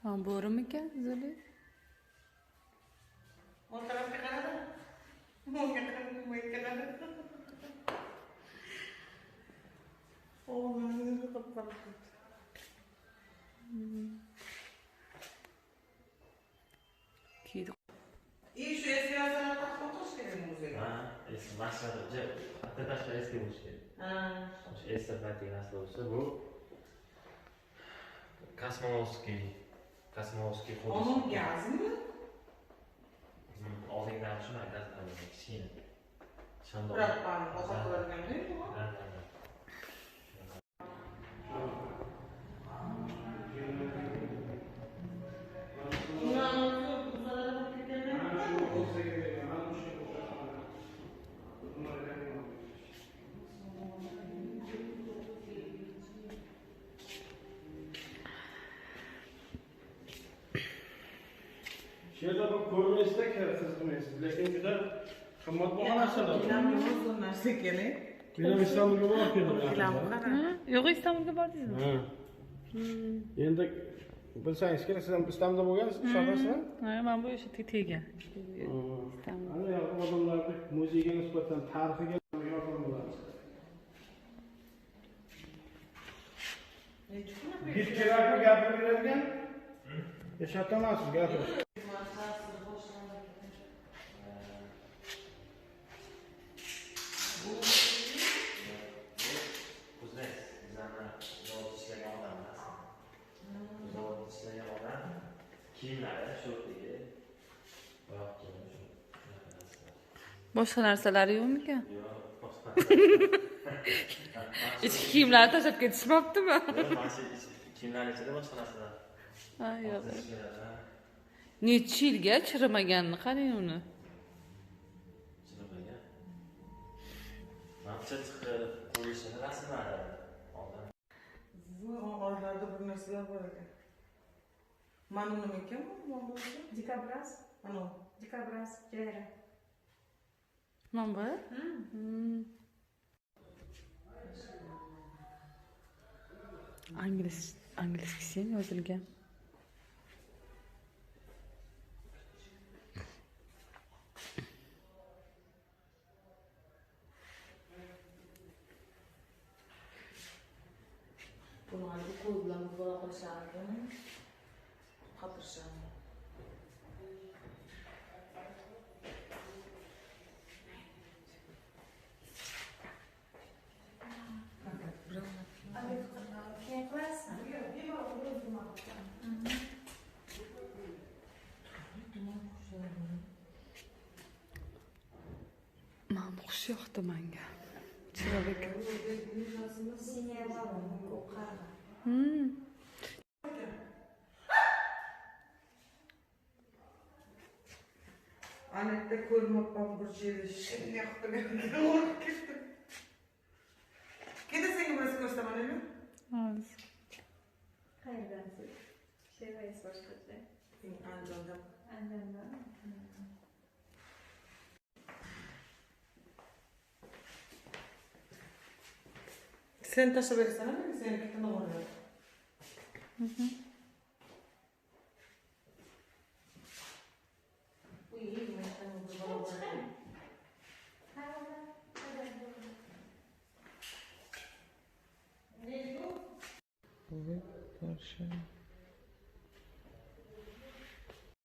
Ha, bo'rimikan Zuli? O tarafga qaradi. Bunga qaradi, bunga qaradi. O'g'lini qopqarib ketdi. Kiydi. И shu eski narsalarni to'xtatish kerak muzeyga. Ha, eski mashhur, hatta tashqari eski bo'lishi kerak. Ha. Shu eski paytdagi narsa bo'lsa, bu Kosmovskiy Onun gazimi? oldingidan shunaqa gaz qilgan kichkina. Propan qo'shiladigan değil mi? Şeyde bak ko'rmaysiz-da, kizmaysiz, lekin juda qimmatbaho narsalar. Gilamli narsa kerak. Men Istanbulga borib keldim. Gilam qara. Yo'q, Istanbulga bordingizmi? Ha. Endi bilsangiz kerak, siz ham Istanbulda bo'lgansiz, shahrisizmi? Ha, men bu o'sha tegan. Istanbul. Ana yo'q, odamlarni muzeyga nisbatan tarixiga yordam bo'ladi. Bir kerakli gapirib beradigan. Yashatamansiz gapirib. Kiyimlari shortiga oyoq kiyimi shu. Boshqa narsalari yo'qmikan? Yo'q, boshqa. Ichki kiyimlarni tashlab ketishmabdimi? Yo'q, mana shu kiyimlarning ichida boshqa narsalar. Ha, yo'q. Chirimagan. Necha yilga chirimaganini qarang uni. Mancha chiqib qo'yishini rasmlari oldin. Bu oralarda bir narsalar bor ekan. Mana nima ekan bu? Dikobraz. Ana. Dikobraz jayra. Mana bu? Angliyskisi ham yozilgan. Buni qo'l bilan bo'la qolishardi. Qatirishadi. Keyin qilasizmi? Mana bu xush yoqdi menga. Chiroyli. Siniya balon, ko'k qara. Anakda ko'rmabman bir yerda shinni yoqtirgan. Keyin senga birisi ko'rsataman nima? Hozir. Qayerdan siz? Shevays boshqacha. Sen Andijondan. Andijondan. Sen tashlab berasan, seni ketini o'raydi. Ha, Karşı.